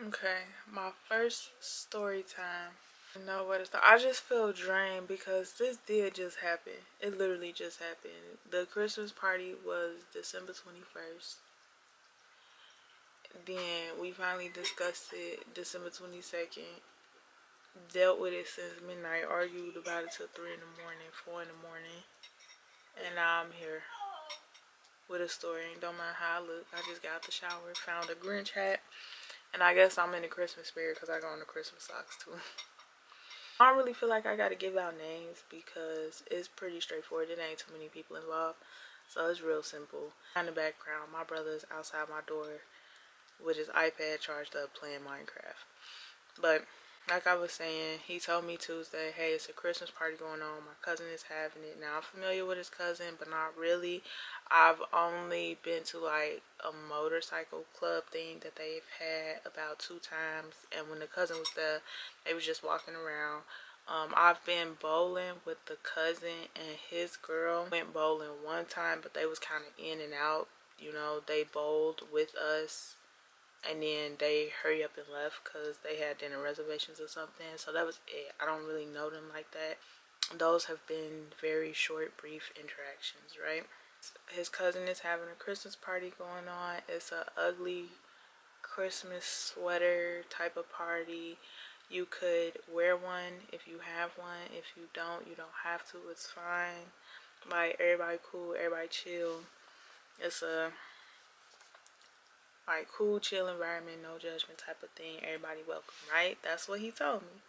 Okay, my first story time. No, what is that? I just feel drained because this did just happen. It literally just happened. The Christmas party was December 21st. Then we finally discussed it December 22nd. Dealt with it since midnight. Argued about it till 3 in the morning, 4 in the morning. And now I'm here with a story. And don't mind how I look. I just got out the shower, found a Grinch hat. And I guess I'm in the Christmas spirit because I got on the Christmas socks too. I don't really feel like I gotta give out names because it's pretty straightforward. It ain't too many people involved. So it's real simple. In the background, my brother's outside my door with his iPad charged up playing Minecraft. But like I was saying, he told me Tuesday, hey, it's a Christmas party going on. My cousin is having it. Now I'm familiar with his cousin, but not really. I've only been to like a motorcycle club thing that they've had about 2 times. And when the cousin was there, they was just walking around. I've been bowling with the cousin and his girl. Went bowling one time, but they was kind of in and out. You know, they bowled with us and then they hurry up and left because they had dinner reservations or something. So that was it. I don't really know them like that. Those have been very short, brief interactions, right? His cousin is having a Christmas party going on. It's a ugly Christmas sweater type of party. You could wear one if you have one. If you don't, you don't have to. It's fine. Like, everybody cool, everybody chill. It's a like cool, chill environment, no judgment type of thing. Everybody welcome, right? That's what he told me.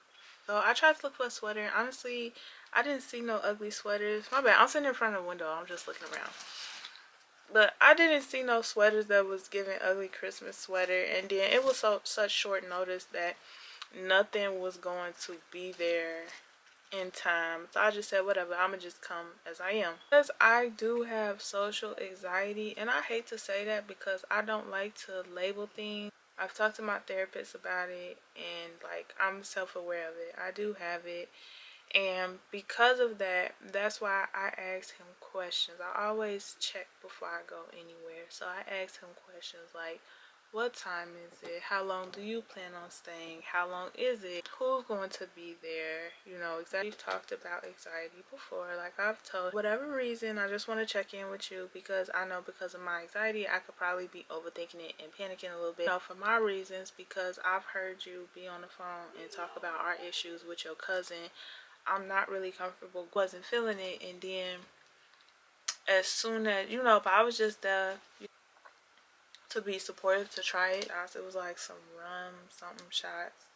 So I tried to look for a sweater. Honestly, I didn't see no ugly sweaters. My bad. I'm sitting in front of the window. I'm just looking around. But I didn't see no sweaters that was giving ugly Christmas sweater. And then it was such short notice that nothing was going to be there in time. So I just said, whatever, I'ma just come as I am. Because I do have social anxiety, and I hate to say that because I don't like to label things. I've talked to my therapist about it, and like, I'm self-aware of it. I do have it. And because of that, that's why I ask him questions. I always check before I go anywhere. So I ask him questions like, what time is it? How long do you plan on staying? How long is it? Who's going to be there? You know, exactly. We've talked about anxiety before. Like I've told, whatever reason, I just want to check in with you because I know because of my anxiety, I could probably be overthinking it and panicking a little bit. You know, for my reasons, because I've heard you be on the phone and talk about our issues with your cousin. I'm not really comfortable. Wasn't feeling it, and then as soon as but I was just there to be supportive to try it. It was like some rum, something shots,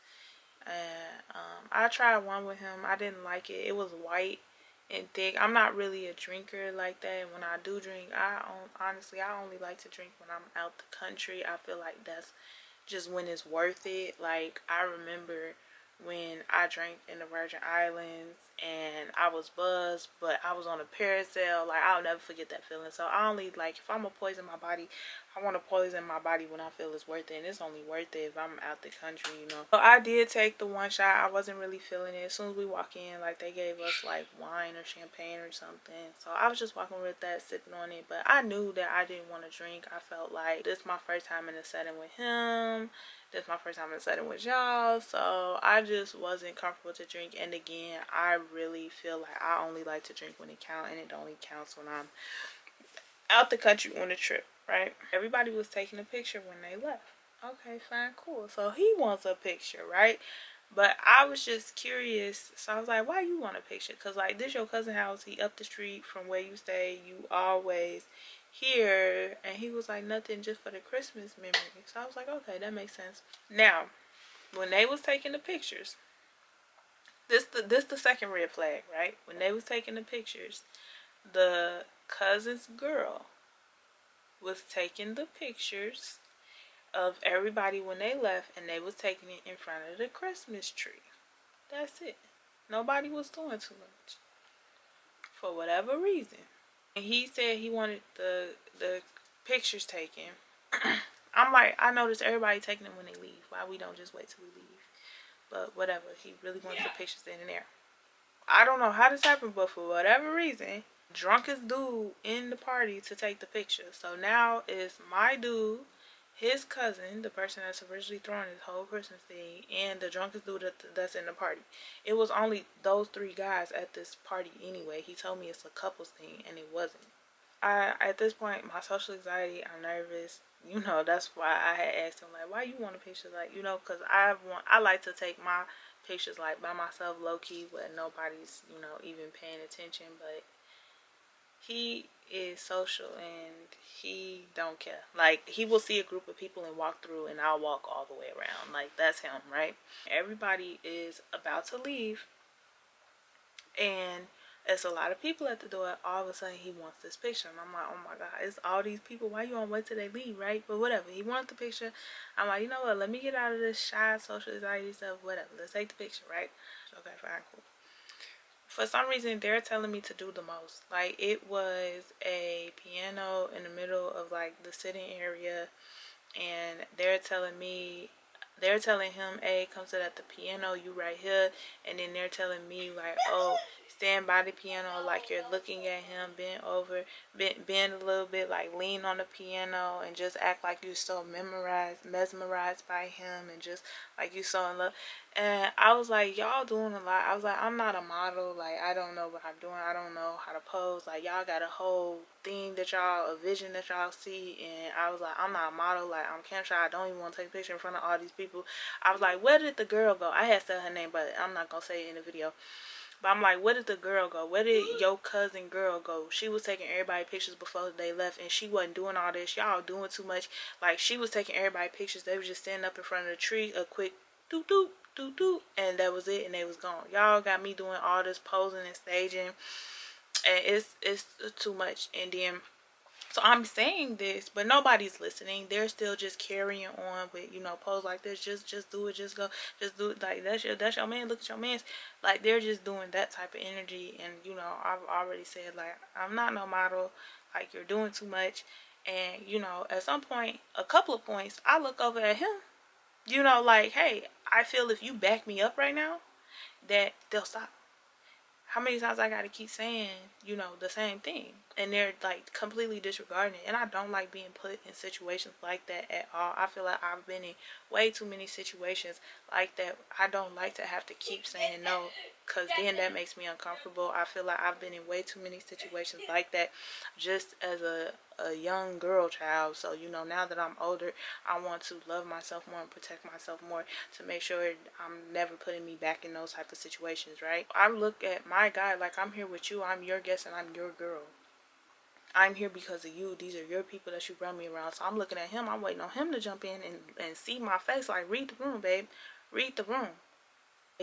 and I tried one with him. I didn't like it. It was white and thick. I'm not really a drinker like that. When I do drink, honestly I only like to drink when I'm out the country. I feel like that's just when it's worth it. Like I remember when I drank in the Virgin Islands and I was buzzed, but I was on a parasail. Like I'll never forget that feeling. So I only like if I'm gonna poison my body, I want to poison my body when I feel it's worth it, and it's only worth it if I'm out the country. So I did take the one shot. I wasn't really feeling it. As soon as we walk in, like they gave us like wine or champagne or something. So I was just walking with that, sipping on it. But I knew that I didn't want to drink. I felt like this is my first time in a setting with him. This is my first time in a setting with y'all. So I just wasn't comfortable to drink. And again, I really feel like I only like to drink when it counts, and it only counts when I'm out the country on a trip, right? Everybody was taking a picture when they left. Okay, fine, cool. So he wants a picture, right? But I was just curious. So I was like, why you want a picture? Because, like, this your cousin house. He up the street from where you stay. You always here. And he was like, nothing, just for the Christmas memory. So I was like, okay, that makes sense. Now, when they was taking the pictures, this the second red flag, right? When they was taking the pictures, the cousin's girl was taking the pictures of everybody when they left, and they was taking it in front of the Christmas tree. That's it. Nobody was doing too much for whatever reason. And he said he wanted the pictures taken. I'm like, I noticed everybody taking them when they leave. Why we don't just wait till we leave? But whatever. He really wants the pictures in and there. I don't know how this happened, but for whatever reason, drunkest dude in the party to take the picture. So now it's my dude his cousin, the person that's originally throwing this whole Christmas thing, and the drunkest dude that's in the party. It was only those three guys at this party anyway. He told me it's a couples thing, and it wasn't. At this point, my social anxiety, I'm nervous. That's why I had asked him, like, why you want a picture? Like, because I like to take my pictures, like, by myself, low-key, where nobody's, even paying attention. But he is social, and he don't care. Like, he will see a group of people and walk through, and I'll walk all the way around. Like, that's him, right? Everybody is about to leave, and it's a lot of people at the door. All of a sudden, he wants this picture. And I'm like, oh my God, it's all these people. Why you want to wait till they leave, right? But whatever. He wants the picture. I'm like, you know what? Let me get out of this shy social anxiety stuff. Whatever. Let's take the picture, right? Okay, fine, cool. For some reason, they're telling me to do the most. Like, it was a piano in the middle of, like, the sitting area. And they're telling him, hey, come sit at the piano, you right here. And then they're telling me, like, oh, stand by the piano like you're looking at him, bend a little bit, like lean on the piano, and just act like you're so mesmerized by him, and just like you so in love. And I was like, y'all doing a lot. I was like, I'm not a model. Like, I don't know what I'm doing. I don't know how to pose. Like, y'all got a whole thing a vision that y'all see. And I was like, I'm not a model. Like, I'm Kim Shaw. I don't even want to take a picture in front of all these people. I was like, where did the girl go? I had said her name, but I'm not going to say it in the video. But I'm like, where did the girl go? Where did your cousin girl go? She was taking everybody pictures before they left, and she wasn't doing all this. Y'all doing too much. Like, she was taking everybody pictures. They was just standing up in front of the tree, a quick doot doot doot doot, and that was it, and they was gone. Y'all got me doing all this posing and staging, and it's too much. And then, so I'm saying this, but nobody's listening. They're still just carrying on with, pose like this. Just do it. Just go. Just do it. Like, that's your man. Look at your man's. Like, they're just doing that type of energy. And, I've already said, like, I'm not no model. Like, you're doing too much. And, at some point, a couple of points, I look over at him. Like, hey, I feel if you back me up right now, that they'll stop. How many times I gotta keep saying, the same thing, and they're like completely disregarding it. And I don't like being put in situations like that at all. I feel like I've been in way too many situations like that. I don't like to have to keep saying no, because then that makes me uncomfortable. I feel like I've been in way too many situations like that just as a young girl child. So, now that I'm older, I want to love myself more and protect myself more to make sure I'm never putting me back in those type of situations, right? I look at my guy like, I'm here with you. I'm your guest and I'm your girl. I'm here because of you. These are your people that you brought me around. So I'm looking at him. I'm waiting on him to jump in and see my face. Like, read the room, babe. Read the room.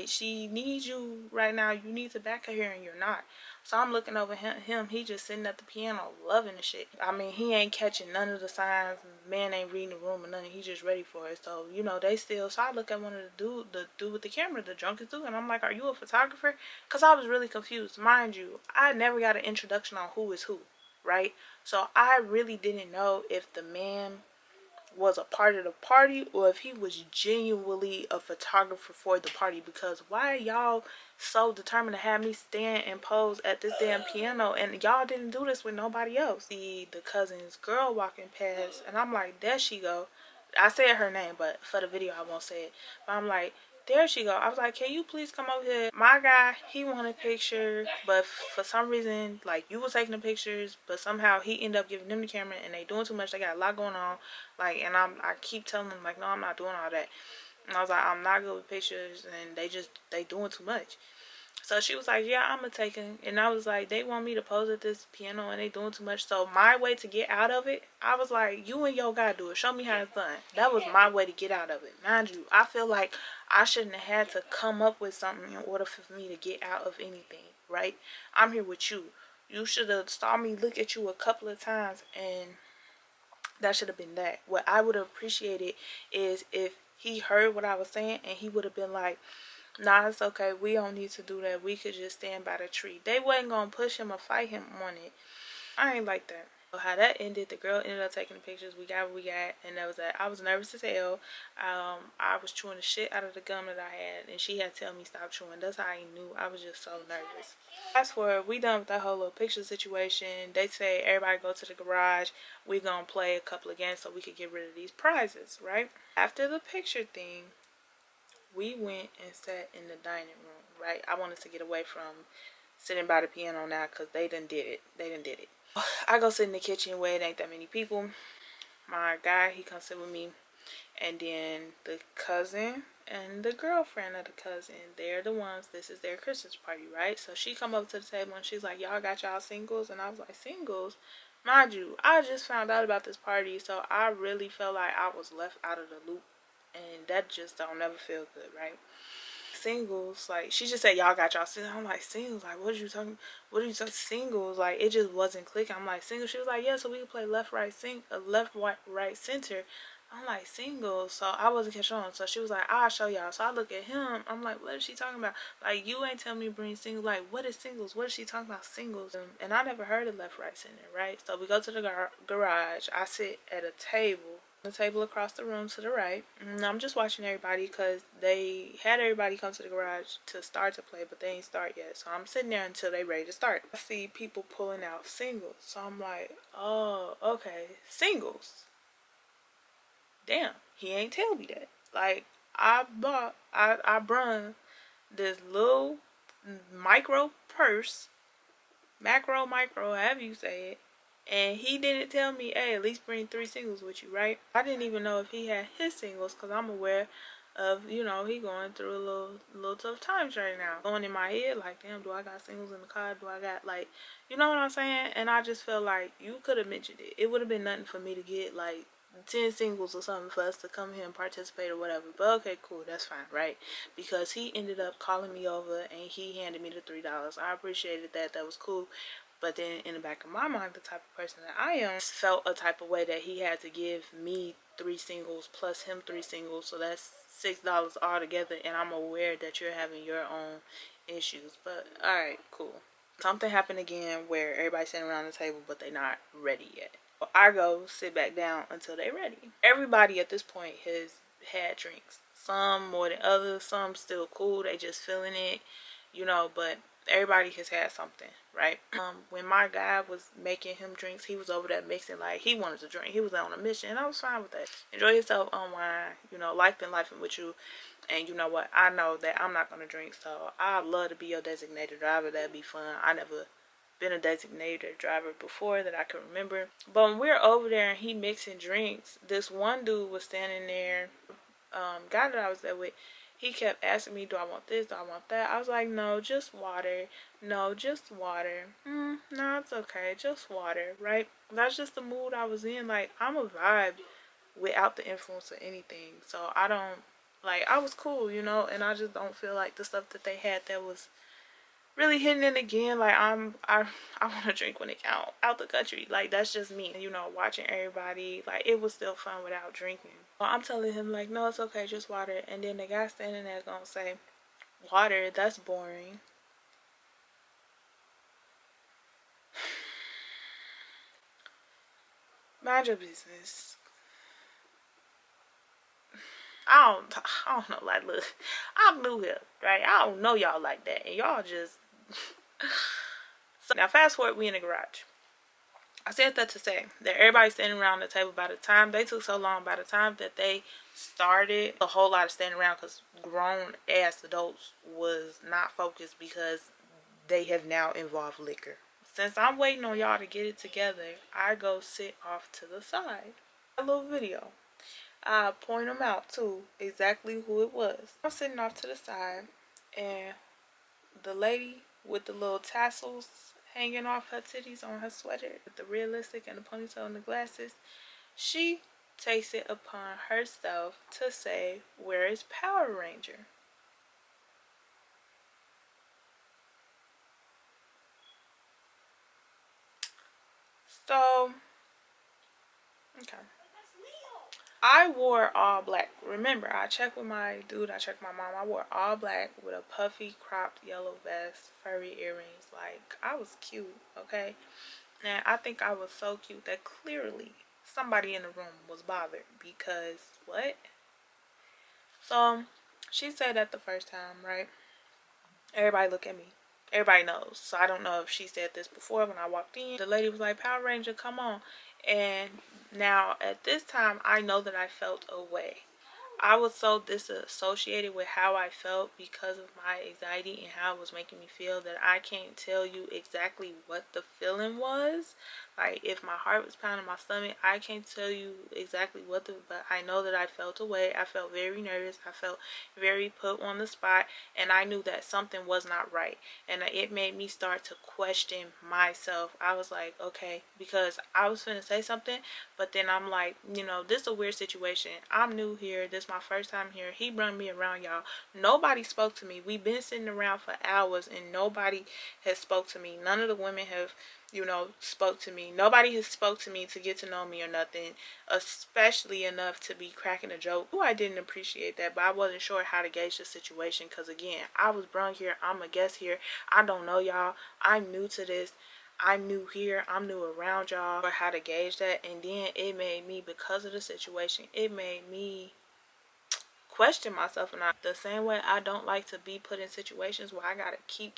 She needs you right now. You need to back her here, and you're not. So I'm looking over him. He just sitting at the piano, loving the shit. I mean, he ain't catching none of the signs. Man ain't reading the room or nothing. He just ready for it. So, they still. So I look at one of the dude with the camera, the drunkest dude, and I'm like, are you a photographer? Because I was really confused. Mind you, I never got an introduction on who is who, right? So I really didn't know if the man was a part of the party or if he was genuinely a photographer for the party, because why are y'all so determined to have me stand and pose at this damn piano, and y'all didn't do this with nobody else? See the cousin's girl walking past, and I'm like, there she go. I said her name, but for the video I won't say it. But I'm like, there she go. I was like, can you please come over here? My guy, he wanted a picture, but for some reason, like, you was taking the pictures, but somehow he ended up giving them the camera, and they doing too much. They got a lot going on. Like, and I keep telling them, like, no, I'm not doing all that. And I was like, I'm not good with pictures, and they doing too much. So she was like, yeah, I'm gonna take him. And I was like, they want me to pose at this piano and they doing too much. So my way to get out of it, I was like, you and your guy do it. Show me how it's done. That was my way to get out of it. Mind you, I feel like I shouldn't have had to come up with something in order for me to get out of anything, right? I'm here with you. You should have saw me look at you a couple of times, and that should have been that. What I would have appreciated is if he heard what I was saying and he would have been like, nah, it's okay. We don't need to do that. We could just stand by the tree. They wasn't going to push him or fight him on it. I ain't like that. How that ended, the girl ended up taking the pictures. We got what we got, and that was that. I was nervous as hell. I was chewing the shit out of the gum that I had, and she had to tell me stop chewing. That's how I knew. I was just so nervous. Fast forward, we done with that whole little picture situation. They say everybody go to the garage. We gonna play a couple of games so we could get rid of these prizes, right? After the picture thing, we went and sat in the dining room, right? I wanted to get away from sitting by the piano now because they done did it. They done did it. I go sit in the kitchen where it ain't that many people. My guy, he comes sit with me. And then the cousin and the girlfriend of the cousin, they're the ones, this is their Christmas party, right? So she come up to the table and she's like, y'all got y'all singles? And I was like, singles? Mind you, I just found out about this party, so I really felt like I was left out of the loop. And that just don't never feel good, right? Singles, like she just said y'all got y'all singles. I'm like, singles, like what are you talking singles? Like it just wasn't clicking. I'm like, singles. She was like, yeah, so we can play left left right center. I'm like, singles. So I wasn't catching on. So she was like, I'll show y'all. So I look at him. I'm like, what is she talking about? Like, you ain't tell me to bring singles. Like, what is singles? What is she talking about singles? And I never heard of left right center, right? So we go to the garage. I sit at a table, the table across the room to the right. And I'm just watching everybody because they had everybody come to the garage to start to play, but they ain't start yet. So I'm sitting there until they ready to start. I see people pulling out singles. So I'm like, oh, okay, singles. Damn, he ain't tell me that. Like, I brung this little micro purse, micro, however you say it, and he didn't tell me, hey, at least bring 3 singles with you, right? I didn't even know if he had his singles because I'm aware of, he going through a little tough times right now. Going in my head like, damn, do I got singles in the car? Do I got like, you know what I'm saying? And I just feel like you could have mentioned it. It would have been nothing for me to get like 10 singles or something for us to come here and participate or whatever. But okay, cool, that's fine, right? Because he ended up calling me over and he handed me the $3. I appreciated that. That was cool. But then in the back of my mind, the type of person that I am, felt a type of way that he had to give me 3 singles plus him 3 singles. So that's $6 altogether. And I'm aware that you're having your own issues. But alright, cool. Something happened again where everybody's sitting around the table, but they're not ready yet. I go sit back down until they're ready. Everybody at this point has had drinks. Some more than others. Some still cool. They just feeling it, but everybody has had something, right? When my guy was making him drinks, he was over there mixing like he wanted to drink. He was on a mission, and I was fine with that. Enjoy yourself, unwind. Life been life with you. And you know what? I know that I'm not gonna drink, so I'd love to be your designated driver. That'd be fun. I never been a designated driver before that I can remember. But when we're over there and he mixing drinks, this one dude was standing there, guy that I was there with, he kept asking me, do I want this? Do I want that? I was like, no, just water. No, just water. No, it's okay. Just water, right? That's just the mood I was in. Like, I'm a vibe without the influence of anything. So I don't, like, I was cool, and I just don't feel like the stuff that they had that was really hitting it again. Like I want to drink when it out the country. Like that's just me. Watching everybody. Like it was still fun without drinking. Well, I'm telling him like, no, it's okay, just water. And then the guy standing there gonna say, water? That's boring. Mind your business. I don't know. Like, look, I'm new here, right? I don't know y'all like that, and y'all just. So now, fast forward, we in the garage. I said that to say that everybody's standing around the table. By the time they took so long, by the time that they started, a whole lot of standing around because grown ass adults was not focused because they have now involved liquor. Since I'm waiting on y'all to get it together, I go sit off to the side. A little video. I point them out too, exactly who it was. I'm sitting off to the side, and the lady with the little tassels hanging off her titties on her sweater, with the realistic and the ponytail and the glasses, she takes it upon herself to say, where is Power Ranger? So, okay. I wore all black. Remember, I checked with my dude, I checked my mom. I wore all black with a puffy cropped yellow vest, furry earrings. Like, I was cute, okay? And I think I was so cute that clearly somebody in the room was bothered because what? So she said that the first time, right? Everybody look at me. Everybody knows. So I don't know if she said this before when I walked in. The lady was like, Power Ranger, come on. And now at this time, I know that I felt away. I was so disassociated with how I felt because of my anxiety and how it was making me feel that I can't tell you exactly what the feeling was. Like if my heart was pounding my stomach, I can't tell you exactly but I know that I felt away. I felt very nervous. I felt very put on the spot, and I knew that something was not right. And it made me start to question myself. I was like, okay, because I was finna say something, but then I'm like, this is a weird situation. I'm new here. This is my first time here. He brought me around, y'all. Nobody spoke to me. We've been sitting around for hours and nobody has spoke to me. None of the women have, spoke to me. Nobody has spoke to me to get to know me or nothing, especially enough to be cracking a joke. Ooh, I didn't appreciate that, but I wasn't sure how to gauge the situation because, again, I was brought here. I'm a guest here. I don't know y'all. I'm new to this. I'm new here. I'm new around y'all, or how to gauge that. And then it made me, because of the situation, it made me question myself. And the same way I don't like to be put in situations where I gotta keep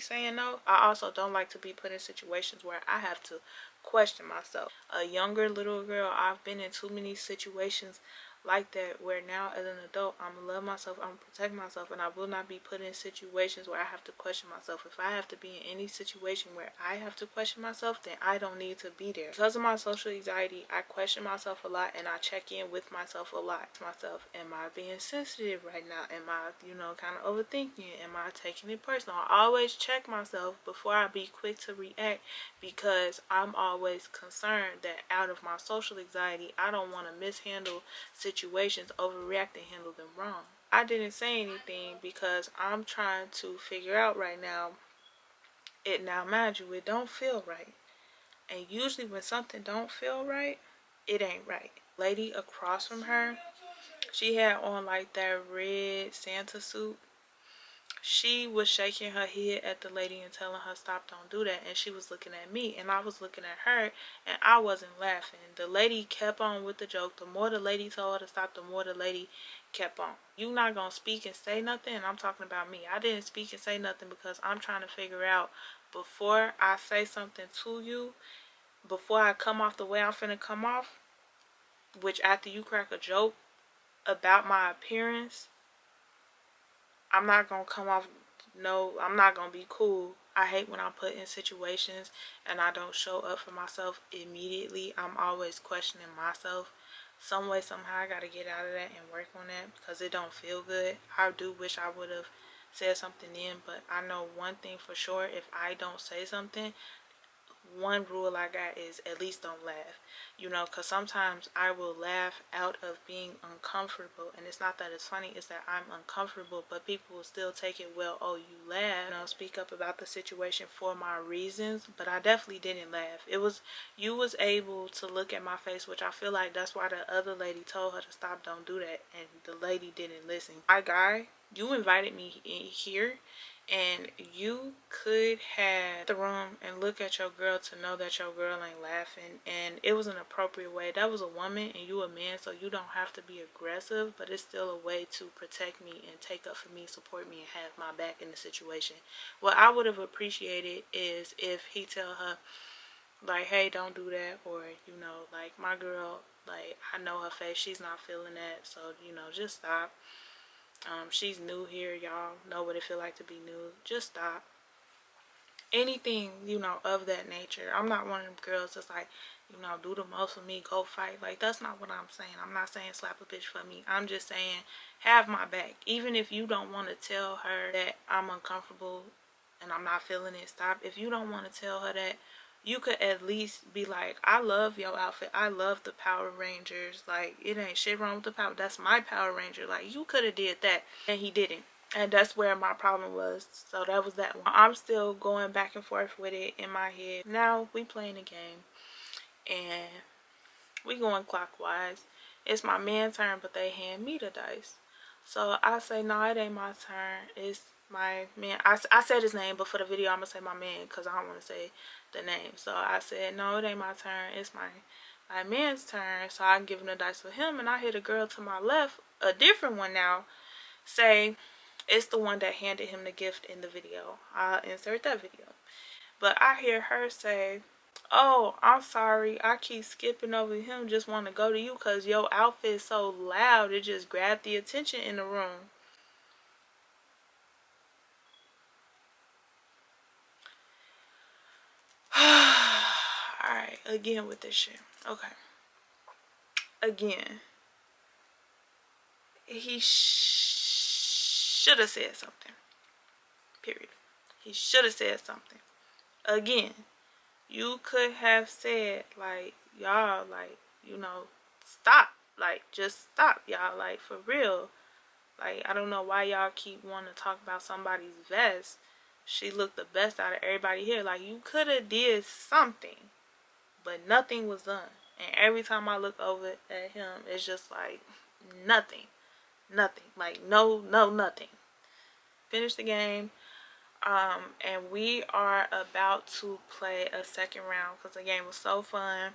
saying no, I also don't like to be put in situations where I have to question myself. A younger little girl, I've been in too many situations like that where now as an adult I'm gonna love myself, I'm gonna protect myself, and I will not be put in situations where I have to question myself. If I have to be in any situation where I have to question myself, then I don't need to be there. Because of my social anxiety, I question myself a lot and I check in with myself a lot. Myself, am I being sensitive right now? Am I, kind of overthinking? Am I taking it personal? I always check myself before I be quick to react, because I'm always concerned that out of my social anxiety, I don't want to mishandle situations, overreact, and handle them wrong. I didn't say anything because I'm trying to figure out right now. Now, mind you, it don't feel right. And usually when something don't feel right, it ain't right. Lady across from her, she had on like that red Santa suit. She was shaking her head at the lady and telling her stop, don't do that, and she was looking at me and I was looking at her and I wasn't laughing. The lady kept on with the joke. The more the lady told her to stop, the more the lady kept on. You not gonna speak and say nothing? And I'm talking about me. I didn't speak and say nothing because I'm trying to figure out, before I say something to you, before I come off the way I'm finna come off, which after you crack a joke about my appearance, I'm not gonna come off, no, I'm not gonna be cool. I hate when I'm put in situations and I don't show up for myself immediately. I'm always questioning myself. Some way, somehow, I gotta get out of that and work on that because it don't feel good. I do wish I would have said something then, but I know one thing for sure: if I don't say something, one rule I got is at least don't laugh. Because sometimes I will laugh out of being uncomfortable. And it's not that it's funny, it's that I'm uncomfortable, but people will still take it, well, oh, you laugh. Speak up about the situation for my reasons, but I definitely didn't laugh. You was able to look at my face, which I feel like that's why the other lady told her to stop, don't do that. And the lady didn't listen. My guy, you invited me in here, and you could have the room and look at your girl to know that your girl ain't laughing. And it was an appropriate way. That was a woman and you a man, so you don't have to be aggressive, but it's still a way to protect me and take up for me, support me, and have my back in the situation. What I would have appreciated is if he tell her, like, hey, don't do that, or, like, my girl, like, I know her face, she's not feeling that, so, just stop. She's new here, y'all know what it feel like to be new. Just stop. Anything, of that nature. I'm not one of them girls that's like, do the most for me, go fight. Like, that's not what I'm saying. I'm not saying slap a bitch for me. I'm just saying have my back. Even if you don't want to tell her that I'm uncomfortable and I'm not feeling it, stop. If you don't want to tell her that, you could at least be like, I love your outfit. I love the Power Rangers. Like, it ain't shit wrong with the Power. That's my Power Ranger. Like, you could have did that. And he didn't. And that's where my problem was. So that was that one. I'm still going back and forth with it in my head. Now we playing a game. And we going clockwise. It's my man's turn, but they hand me the dice. So I say, no, it ain't my turn. It's my man, I said his name, but for the video I'm gonna say my man because I don't want to say the name. So I said, no, it ain't my turn, it's my man's turn. So I'm giving the dice for him, and I hear the girl to my left, a different one now, say it's the one that handed him the gift in the video. I'll insert that video. But I hear her say, oh, I'm sorry, I keep skipping over him, just want to go to you because your outfit is so loud, it just grabbed the attention in the room. Alright, again with this shit. Okay. Again. He should have said something. Period. He should have said something. Again, you could have said, like, y'all, like, you know, stop. Like, just stop, y'all. Like, for real. Like, I don't know why y'all keep wanting to talk about somebody's vest. She looked the best out of everybody here. Like, you could have did something, but nothing was done. And every time I look over at him, it's just like nothing. Nothing. Like, no, nothing. Finish the game. And we are about to play a second round because the game was so fun.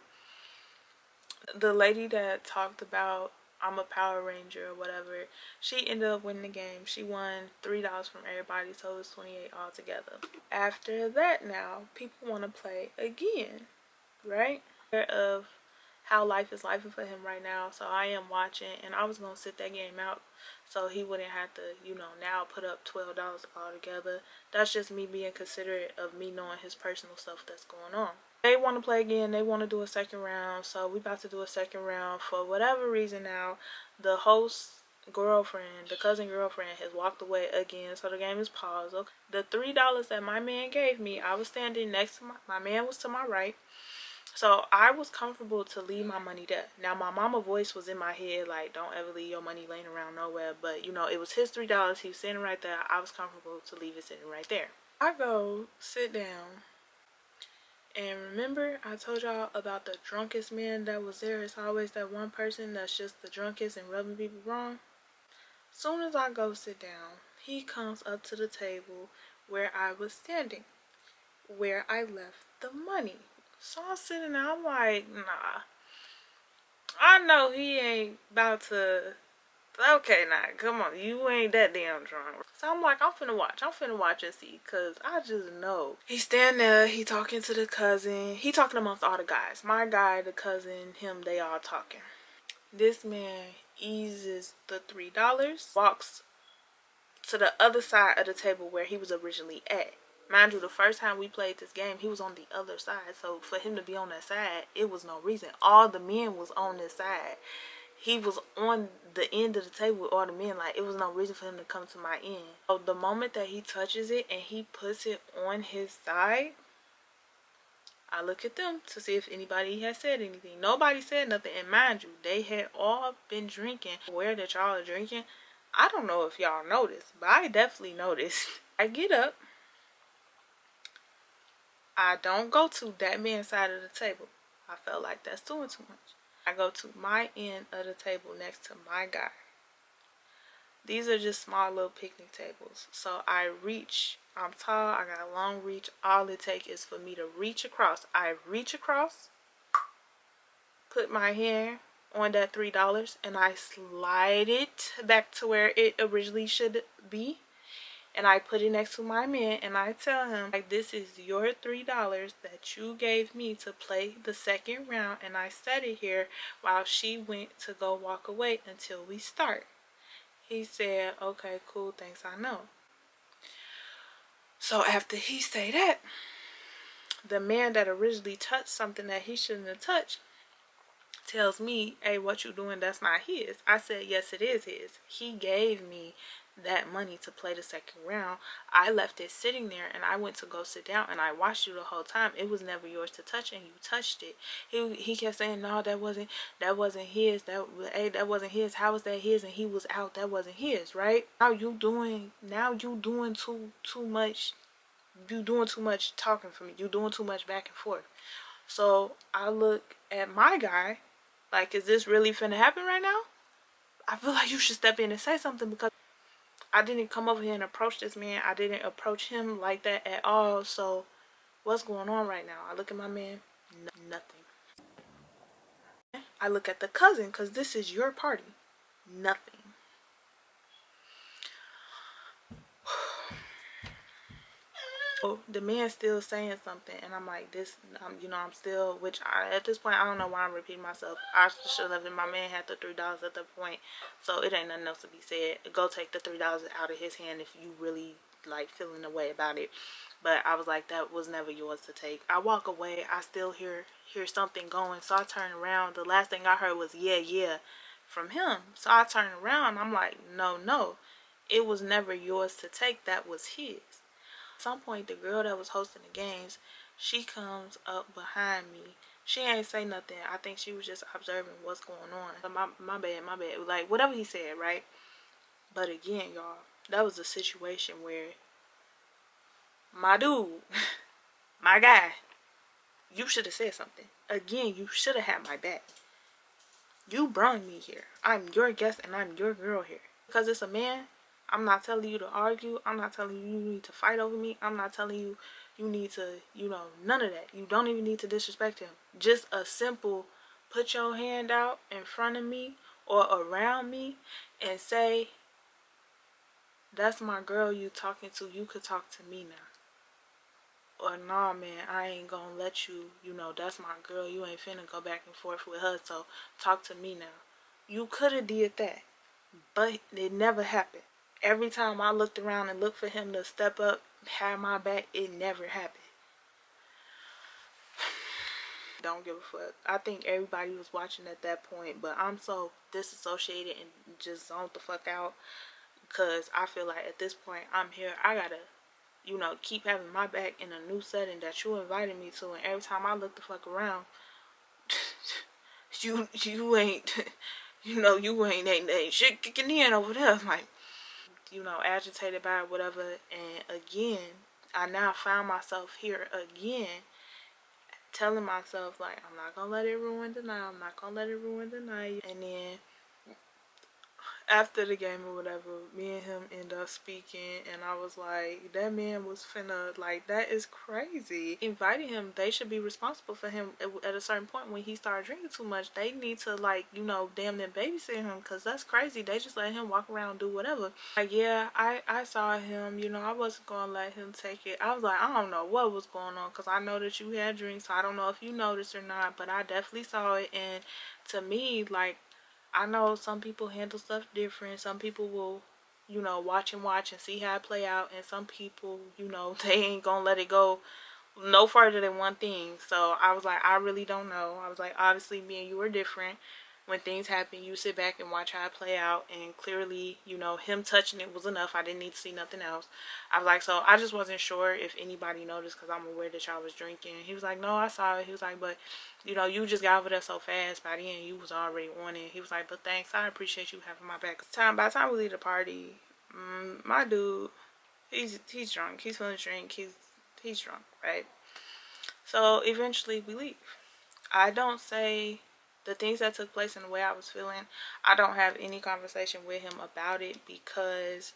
The lady that talked about I'm a Power Ranger or whatever, she ended up winning the game. She won $3 from everybody, so it was 28 altogether. After that, now people want to play again, right? Of how life is life for him right now, so I am watching, and I was gonna sit that game out so he wouldn't have to, you know, now put up $12 altogether. That's just me being considerate of me knowing his personal stuff that's going on. They want to play again, they want to do a second round, so we about to do a second round. For whatever reason now, the host girlfriend, the cousin girlfriend, has walked away again, so the game is paused. Okay. The $3 that my man gave me, I was standing next to my man was to my right. So I was comfortable to leave my money there. Now my mama voice was in my head like, don't ever leave your money laying around nowhere. But you know, it was his $3. He was sitting right there. I was comfortable to leave it sitting right there. I go sit down. And remember I told y'all about the drunkest man that was there. It's always that one person that's just the drunkest and rubbing people wrong. Soon as I go sit down, he comes up to the table where I was standing, where I left the money. So I'm sitting there, I'm like, nah. I know he ain't about to. Okay, nah, come on. You ain't that damn drunk. So I'm like, I'm finna watch and see. Because I just know. He standing there, he talking to the cousin. He talking amongst all the guys. My guy, the cousin, him, they all talking. This man eases the $3, walks to the other side of the table where he was originally at. Mind you, the first time we played this game, he was on the other side. So for him to be on that side, it was no reason. All the men was on this side. He was on the end of the table with all the men. Like, it was no reason for him to come to my end. So the moment that he touches it and he puts it on his side, I look at them to see if anybody has said anything. Nobody said nothing. And mind you, they had all been drinking. Where that y'all are drinking, I don't know if y'all noticed, but I definitely noticed. I get up. I don't go to that man's side of the table. I felt like that's doing too much. I go to my end of the table next to my guy. These are just small little picnic tables. So I reach. I'm tall. I got a long reach. All it takes is for me to reach across. I reach across, put my hand on that $3, and I slide it back to where it originally should be. And I put it next to my man, and I tell him, like, this is your $3 that you gave me to play the second round, and I set it here while she went to go walk away until we start. He said, okay, cool, thanks, I know. So after he say that, the man that originally touched something that he shouldn't have touched tells me, hey, what you doing, that's not his. I said, yes, it is his. He gave me that money to play the second round. I left it sitting there, and I went to go sit down, and I watched you the whole time. It was never yours to touch, and you touched it. He kept saying, no, that wasn't his. That wasn't his. How was that his? And he was out. That wasn't his, right? Now you doing too much. You doing too much talking for me. You doing too much back and forth. So I look at my guy, like, is this really finna happen right now? I feel like you should step in and say something, because I didn't come over here and approach this man. I didn't approach him like that at all. So what's going on right now? I look at my man, nothing. I look at the cousin, because this is your party, nothing. So the man still saying something, and I'm like, this, you know, I'm still, which at this point, I don't know why I'm repeating myself. I should have, my man had the $3 at that point, so it ain't nothing else to be said. Go take the $3 out of his hand if you really like feeling the way about it. But I was like, that was never yours to take. I walk away, I still hear something going, so I turn around. The last thing I heard was yeah, yeah from him. So I turn around, I'm like, no, no, it was never yours to take, that was his. At some point, the girl that was hosting the games, she comes up behind me. She ain't say nothing. I think she was just observing what's going on. My bad, my bad. Like, whatever he said, right? But again, y'all, that was a situation where my dude, my guy, you should have said something. Again, you should have had my back. You brought me here. I'm your guest and I'm your girl here. Because it's a man, I'm not telling you to argue. I'm not telling you you need to fight over me. I'm not telling you you need to, you know, none of that. You don't even need to disrespect him. Just a simple put your hand out in front of me or around me and say, that's my girl you talking to. You could talk to me now. Or nah, man, I ain't gonna let you, you know, that's my girl. You ain't finna go back and forth with her, so talk to me now. You could have did that, but it never happened. Every time I looked around and looked for him to step up, have my back, it never happened. Don't give a fuck. I think everybody was watching at that point, but I'm so disassociated and just zoned the fuck out, because I feel like at this point I'm here. I gotta, you know, keep having my back in a new setting that you invited me to, and every time I look the fuck around, you ain't, you know, you ain't shit kicking in over there. Like, you know, agitated by it, whatever. And again, I now found myself here again, telling myself like, I'm not gonna let it ruin the night. I'm not gonna let it ruin the night. And then after the game or whatever, me and him end up speaking, and I was like, that man was finna, like, that is crazy. Inviting him, they should be responsible for him at a certain point. When he started drinking too much, they need to, like, you know, damn near babysit him, because that's crazy. They just let him walk around and do whatever. Like, yeah, I saw him, you know, I wasn't gonna let him take it. I was like, I don't know what was going on, because I know that you had drinks, so I don't know if you noticed or not, but I definitely saw it. And to me, like, I know some people handle stuff different. Some people will, you know, watch and see how it play out. And some people, you know, they ain't gonna let it go no further than one thing. So I was like, I really don't know. I was like, obviously me and you are different. When things happen, you sit back and watch how it play out. And clearly, you know, him touching it was enough. I didn't need to see nothing else. I was like, so I just wasn't sure if anybody noticed, because I'm aware that y'all was drinking. He was like, no, I saw it. He was like, but, you know, you just got over there so fast. By the end, you was already on it. He was like, but thanks. I appreciate you having my back. By the time we leave the party, my dude, he's drunk. He's feeling drink. He's drunk, right? So eventually we leave. I don't say the things that took place and the way I was feeling. I don't have any conversation with him about it, because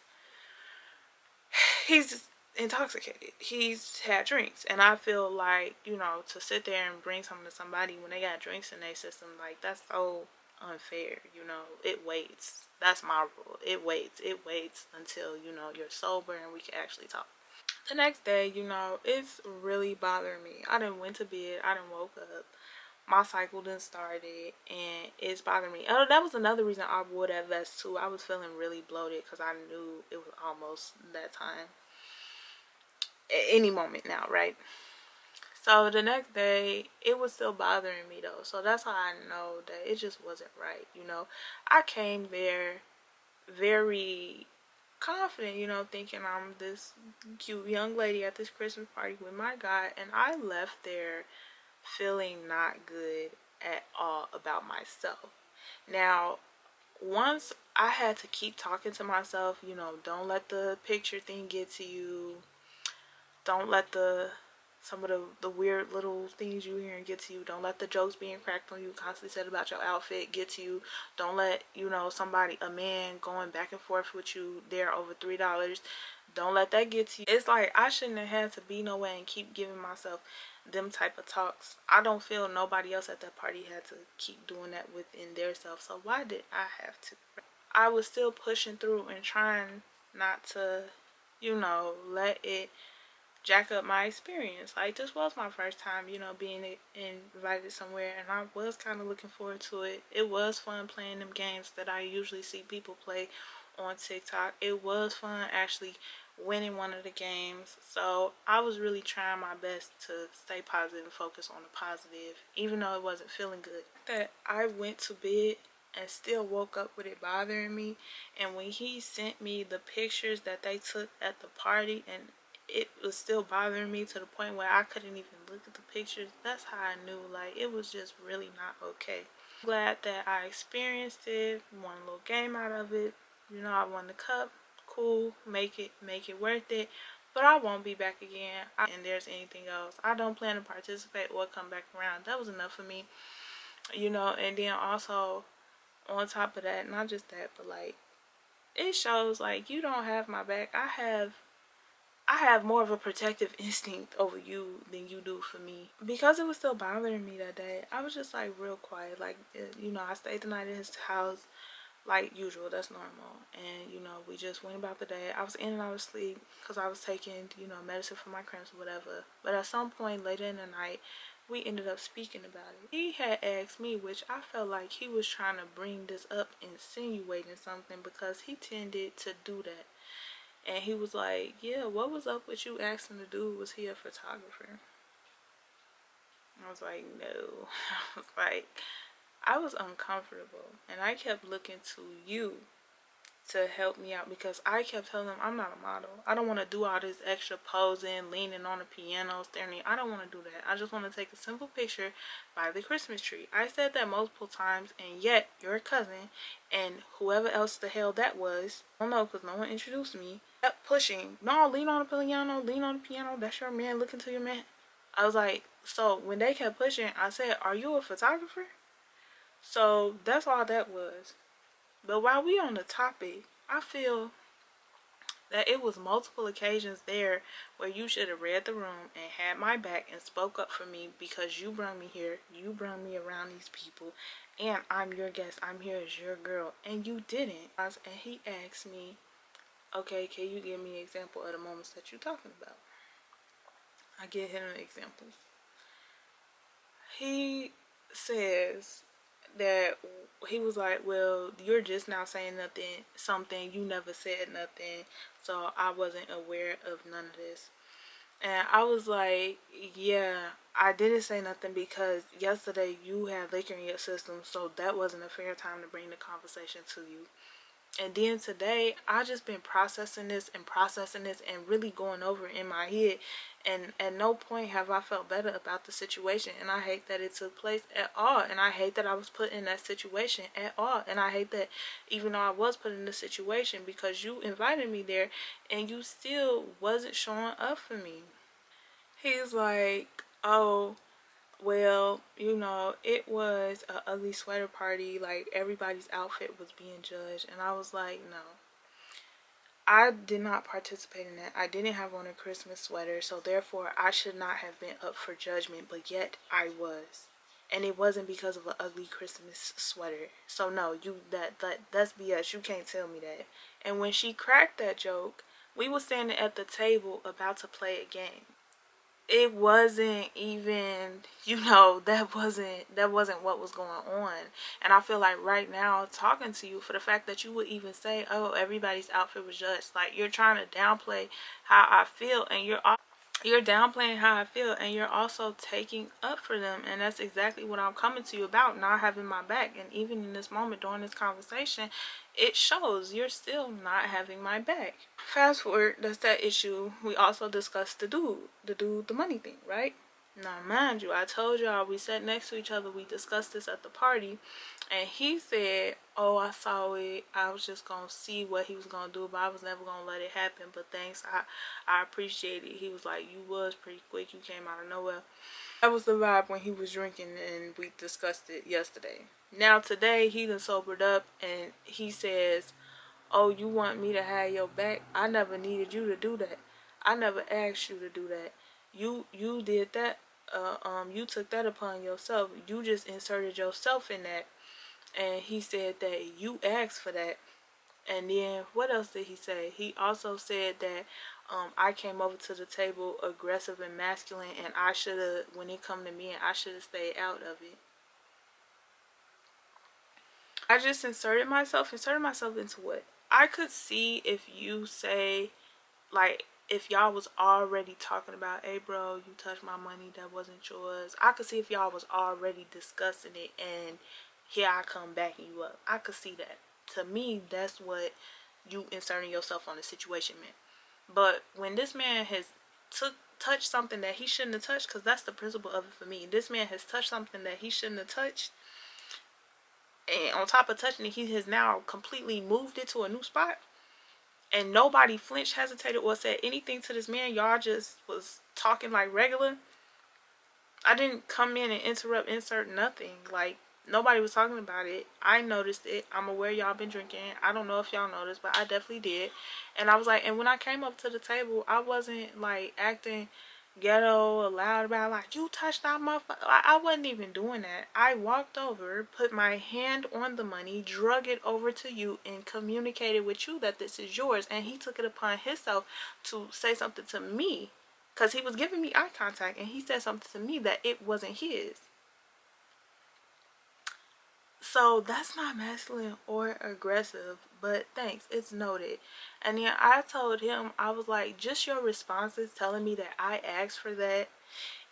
he's intoxicated. He's had drinks. And I feel like, you know, to sit there and bring something to somebody when they got drinks in their system, like, that's so unfair. You know, it waits. That's my rule. It waits. It waits until, you know, you're sober and we can actually talk. The next day, you know, it's really bothering me. I done went to bed. I done woke up. My cycle done started, and it's bothering me. Oh, that was another reason I wore that vest too. I was feeling really bloated, because I knew it was almost that time. Any moment now, right? So the next day, it was still bothering me though. So that's how I know that it just wasn't right. You know, I came there very confident, you know, thinking I'm this cute young lady at this Christmas party with my guy, and I left there feeling not good at all about myself. Now, once I had to keep talking to myself, you know, don't let the picture thing get to you. Don't let the some of the weird little things you hear and get to you. Don't let the jokes being cracked on you, constantly said about your outfit, get to you. Don't let, somebody, a man going back and forth with you there over $3. Don't let that get to you. It's like I shouldn't have had to be nowhere and keep giving myself them type of talks. I don't feel nobody else at that party had to keep doing that within their self. So why did I have to? I was still pushing through and trying not to, let it jack up my experience. Like, this was my first time, being invited somewhere, and I was kind of looking forward to it. It was fun playing them games that I usually see people play on TikTok. It was fun actually winning one of the games. So I was really trying my best to stay positive and focus on the positive, even though it wasn't feeling good. That I went to bed and still woke up with it bothering me. And when he sent me the pictures that they took at the party, and it was still bothering me to the point where I couldn't even look at the pictures, that's how I knew, like, it was just really not okay. Glad that I experienced it, won a little game out of it. I won the cup. Cool, make it worth it. But I won't be back again. And there's anything else, I don't plan to participate or come back around. That was enough for me. And then also on top of that, not just that, but like, it shows like you don't have my back. I have more of a protective instinct over you than you do for me. Because it was still bothering me that day, I was just like real quiet. Like, I stayed the night at his house like usual. That's normal. And, we just went about the day. I was in and out of sleep because I was taking, medicine for my cramps or whatever. But at some point later in the night, we ended up speaking about it. He had asked me, which I felt like he was trying to bring this up, insinuating something, because he tended to do that. And he was like, yeah, what was up with you asking the dude, was he a photographer? I was like, no. I was uncomfortable. And I kept looking to you to help me out, because I kept telling him I'm not a model. I don't want to do all this extra posing, leaning on the piano, staring. I don't want to do that. I just want to take a simple picture by the Christmas tree. I said that multiple times, and yet your cousin and whoever else the hell that was, I don't know, because no one introduced me, kept pushing. No, lean on the piano, lean on the piano. That's your man. Looking to your man. I was like, so when they kept pushing, I said, are you a photographer? So that's all that was. But while we on the topic, I feel that it was multiple occasions there where you should have read the room and had my back and spoke up for me, because you brought me here, you brought me around these people, and I'm your guest, I'm here as your girl, and you didn't. And he asked me, okay, can you give me an example of the moments that you're talking about? I give him examples. He says that he was like, well, you're just now saying something, you never said nothing, so I wasn't aware of none of this. And I was like, yeah, I didn't say nothing because yesterday you had liquor in your system, so that wasn't a fair time to bring the conversation to you. And then today, I just been processing this and really going over it in my head. And at no point have I felt better about the situation. And I hate that it took place at all. And I hate that I was put in that situation at all. And I hate that even though I was put in this situation, because you invited me there and you still wasn't showing up for me. He's like, oh, well, it was a ugly sweater party. Like, everybody's outfit was being judged. And I was like, no. I did not participate in that. I didn't have on a Christmas sweater. So, therefore, I should not have been up for judgment. But yet, I was. And it wasn't because of an ugly Christmas sweater. So, no, that's BS. You can't tell me that. And when she cracked that joke, we were standing at the table about to play a game. It wasn't even, that wasn't what was going on. And I feel like right now, talking to you, for the fact that you would even say, oh, everybody's outfit was just like, you're trying to downplay how I feel, and you're downplaying how I feel, and you're also taking up for them. And that's exactly what I'm coming to you about, not having my back. And even in this moment during this conversation, it shows you're still not having my back. Fast forward, that's that issue. We also discussed the money thing, right? Now, mind you, I told y'all we sat next to each other. We discussed this at the party. And he said, oh, I saw it. I was just going to see what he was going to do, but I was never going to let it happen. But thanks. I appreciate it. He was like, you was pretty quick. You came out of nowhere. That was the vibe when he was drinking, and we discussed it yesterday. Now, today, he done sobered up, and he says, oh, you want me to have your back? I never needed you to do that. I never asked you to do that. You did that. You took that upon yourself. You just inserted yourself in that. And he said that you asked for that. And then what else did he say? He also said that I came over to the table aggressive and masculine, and I should have, when it come to me, I should have stayed out of it. I just inserted myself into what? I could see if you say, like, if y'all was already talking about, hey bro, you touched my money, that wasn't yours. I could see if y'all was already discussing it, and here I come backing you up. I could see that. To me, that's what you inserting yourself on the situation meant. But when this man has touched something that he shouldn't have touched, because that's the principle of it for me. This man has touched something that he shouldn't have touched, and on top of touching it, he has now completely moved it to a new spot. And nobody flinched, hesitated, or said anything to this man. Y'all just was talking like regular. I didn't come in and interrupt, insert nothing. Like, nobody was talking about it. I noticed it. I'm aware y'all been drinking. I don't know if y'all noticed, but I definitely did. And I was like, and when I came up to the table, I wasn't like acting ghetto or loud about like, you touched that motherfucker. I wasn't even doing that. I walked over, put my hand on the money, drug it over to you, and communicated with you that this is yours. And he took it upon himself to say something to me, because he was giving me eye contact, and he said something to me that it wasn't his. So that's not masculine or aggressive, but thanks, it's noted. And then I told him, I was like, just your responses telling me that I asked for that,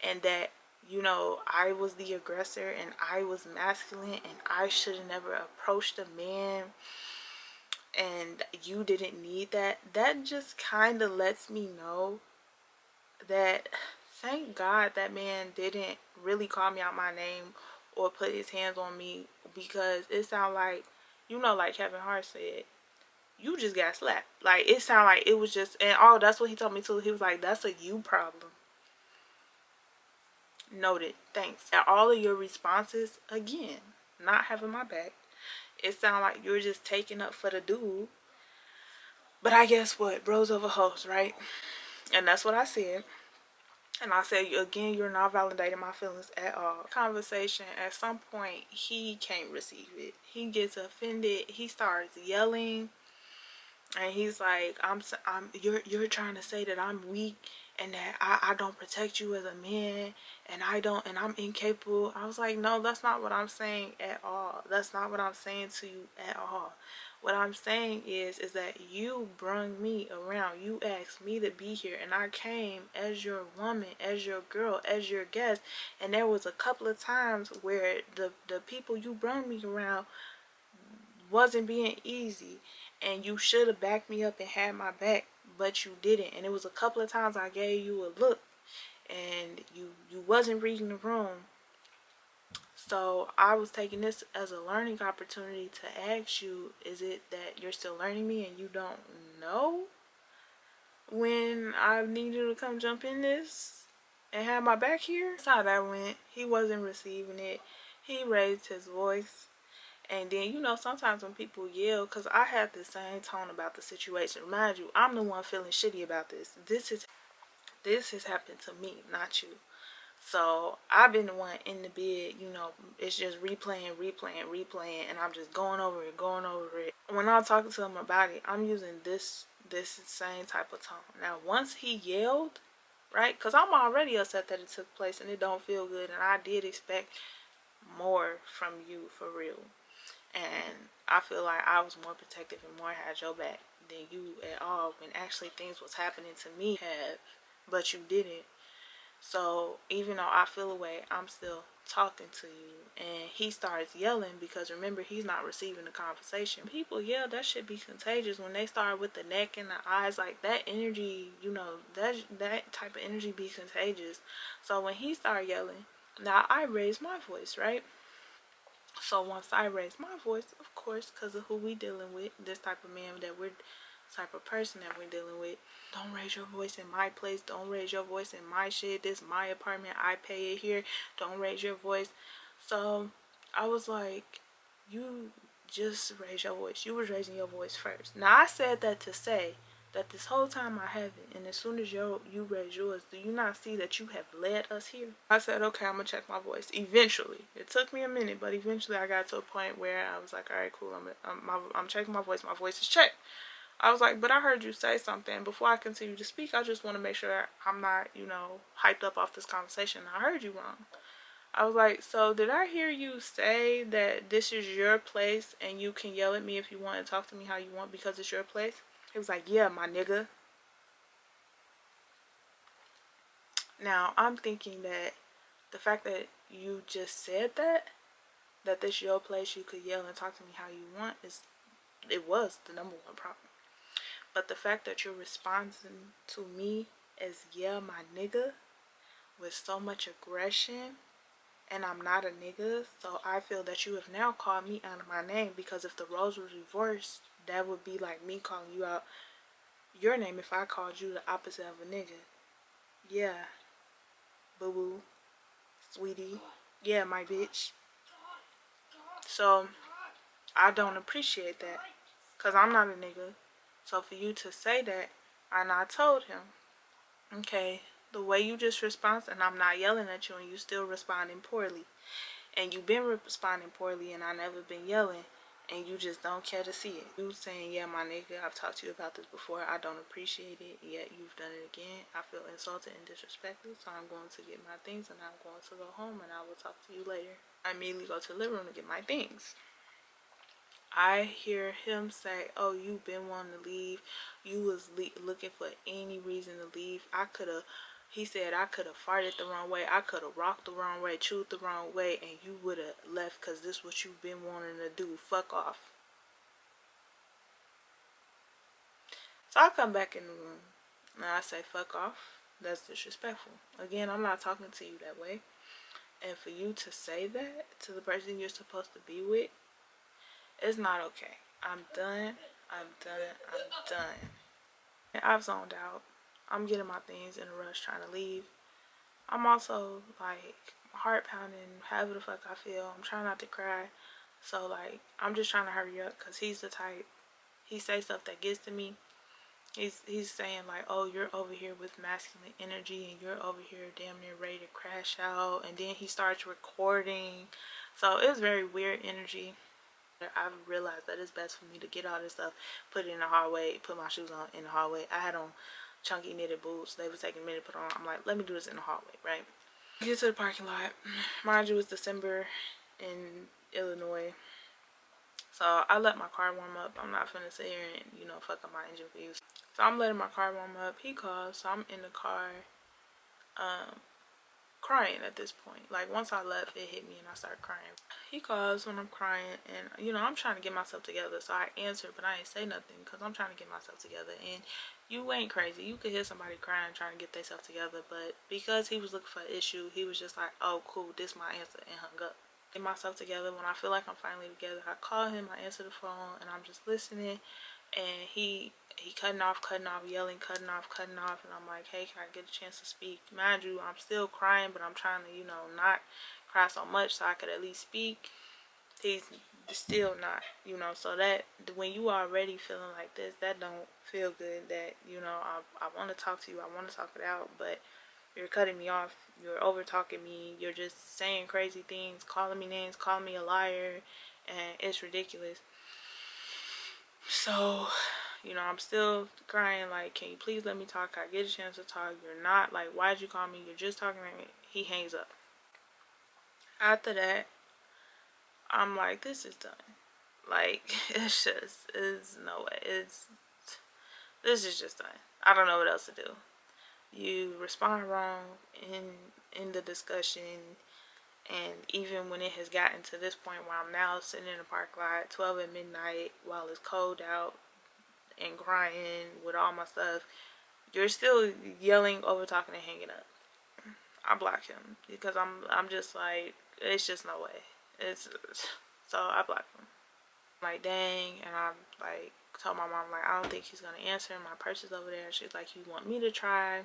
and that, you know, I was the aggressor and I was masculine and I should have never approached a man and you didn't need that. That just kind of lets me know that thank God that man didn't really call me out my name or put his hands on me, because it sounded like, you know, like Kevin Hart said, you just got slapped. Like, it sounded like it was just, and oh, that's what he told me too. He was like, that's a you problem. Noted. Thanks. And all of your responses, again, not having my back. It sounded like you're just taking up for the dude. But I guess what? Bros over hoes, right? And that's what I said. And I said, again, you're not validating my feelings at all. Conversation, at some point, he can't receive it. He gets offended. He starts yelling. And he's like, you're trying to say that I'm weak and that I don't protect you as a man and and I'm incapable. I was like, no, that's not what I'm saying at all. That's not what I'm saying to you at all. What I'm saying is that you brung me around. You asked me to be here, and I came as your woman, as your girl, as your guest. And there was a couple of times where the people you brung me around wasn't being easy, and you should have backed me up and had my back, but you didn't. And it was a couple of times I gave you a look and you wasn't reading the room. So I was taking this as a learning opportunity to ask you, is it that you're still learning me and you don't know when I need you to come jump in this and have my back here? That's how that went. He wasn't receiving it. He raised his voice. And then, you know, sometimes when people yell, because I had the same tone about the situation. Mind you, I'm the one feeling shitty about this. This has happened to me, not you. So I've been the one in the bed, you know, it's just replaying, and I'm just going over it. When I'm talking to him about it, I'm using this same type of tone. Now, once he yelled, right, because I'm already upset that it took place and it don't feel good, and I did expect more from you, for real. And I feel like I was more protective and more had your back than you at all, when actually things was happening to me have, but you didn't. So even though I feel away, I'm still talking to you. And he starts yelling because, remember, he's not receiving the conversation. People yell, that should be contagious. When they start with the neck and the eyes, like that energy, you know, that type of energy be contagious. So when he started yelling, now I raised my voice, right? So once I raised my voice, of course, because of who we dealing with, this type of man that we're, type of person that we're dealing with, don't raise your voice in my place. Don't raise your voice in my shit. This is my apartment. I pay it here. Don't raise your voice. So I was like, you just raise your voice. You was raising your voice first. Now I said that to say that this whole time I haven't, and as soon as you raise yours, do you not see that you have led us here? I said, okay, I'm gonna check my voice. Eventually, it took me a minute, but eventually I got to a point where I was like, all right, cool. I'm checking my voice. My voice is checked. I was like, but I heard you say something. Before I continue to speak, I just want to make sure I'm not, hyped up off this conversation. I heard you wrong. I was like, so did I hear you say that this is your place and you can yell at me if you want and talk to me how you want because it's your place? He was like, yeah, my nigga. Now, I'm thinking that the fact that you just said that this your place, you could yell and talk to me how you want, it was the number one problem. But the fact that you're responding to me as yeah, my nigga, with so much aggression, and I'm not a nigga, so I feel that you have now called me out of my name, because if the roles were reversed, that would be like me calling you out your name if I called you the opposite of a nigga. Yeah, boo boo, sweetie. Yeah, my bitch. So I don't appreciate that, because I'm not a nigga. So for you to say that, and I told him, okay, the way you just respond, and I'm not yelling at you, and you still responding poorly, and you've been responding poorly, and I never been yelling, and you just don't care to see it. You saying, yeah, my nigga, I've talked to you about this before, I don't appreciate it, yet you've done it again. I feel insulted and disrespected, so I'm going to get my things, and I'm going to go home, and I will talk to you later. I immediately go to the living room to get my things. I hear him say, oh, you been wanting to leave. You was looking for any reason to leave. He said, I could have farted the wrong way. I could have rocked the wrong way, chewed the wrong way, and you would have left because this is what you've been wanting to do. Fuck off. So I come back in the room and I say, fuck off. That's disrespectful. Again, I'm not talking to you that way. And for you to say that to the person you're supposed to be with, it's not okay. I'm done. I'm done. I'm done. I've zoned out. I'm getting my things in a rush, trying to leave. I'm also like heart pounding, however the fuck I feel. I'm trying not to cry. So like I'm just trying to hurry up, because he's the type, he says stuff that gets to me. He's saying like, oh, you're over here with masculine energy and you're over here damn near ready to crash out, and then he starts recording. So it was very weird energy. I've realized that it's best for me to get all this stuff, put it in the hallway, put my shoes on in the hallway. I had on chunky knitted boots. They was taking a minute to put on. I'm like, let me do this in the hallway, right? Get to the parking lot. Mind you, it's December in Illinois. So I let my car warm up. I'm not finna sit here and, fuck up my engine for you. So I'm letting my car warm up. He calls. So I'm in the car, crying at this point. Like once I left, it hit me and I started crying. He calls when I'm crying, and I'm trying to get myself together. So I answered, but I ain't say nothing because I'm trying to get myself together. And you ain't crazy. You could hear somebody crying trying to get themselves together, but because he was looking for an issue, he was just like, oh cool, this my answer, and hung up. Get myself together. When I feel like I'm finally together, I call him, I answer the phone, and I'm just listening, and he cutting off, yelling, cutting off, and I'm like, hey, can I get a chance to speak? Mind you, I'm still crying, but I'm trying to, not cry so much so I could at least speak. He's still not, so that when you already feeling like this, that don't feel good. That, I want to talk to you, I want to talk it out, but you're cutting me off, you're over talking me, you're just saying crazy things, calling me names, calling me a liar, and it's ridiculous. So, I'm still crying, like, can you please let me talk? I get a chance to talk. You're not, like, why'd you call me? You're just talking to me. He hangs up. After that, I'm like, this is done. Like, it's no way. This is just done. I don't know what else to do. You respond wrong in the discussion, and even when it has gotten to this point where I'm now sitting in a park lot, 12 at midnight, while it's cold out, and crying with all my stuff, you're still yelling, over talking, and hanging up. I block him because I'm just like, it's just no way. It's So I blocked him. Like, dang. And I like told my mom, like, I don't think he's gonna answer. My purse is over there. She's like, you want me to try?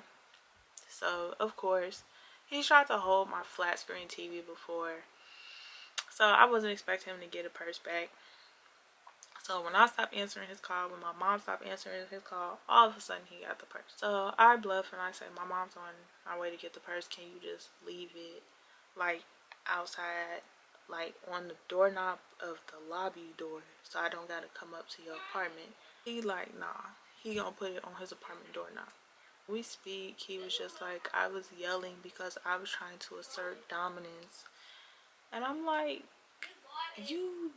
So of course he's tried to hold my flat screen TV before, so I wasn't expecting him to get a purse back. So when I stopped answering his call, when my mom stopped answering his call, all of a sudden he got the purse. So I bluff and I say, my mom's on my way to get the purse. Can you just leave it like outside, like on the doorknob of the lobby door, so I don't gotta come up to your apartment? He like, nah, he gonna put it on his apartment doorknob. We speak, he was just like, I was yelling because I was trying to assert dominance. And I'm like, you,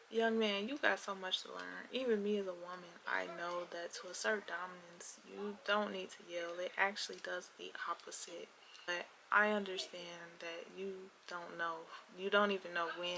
young man, you got so much to learn. Even me as a woman, I know that to assert dominance, you don't need to yell. It actually does the opposite. But I understand that you don't know. You don't even know when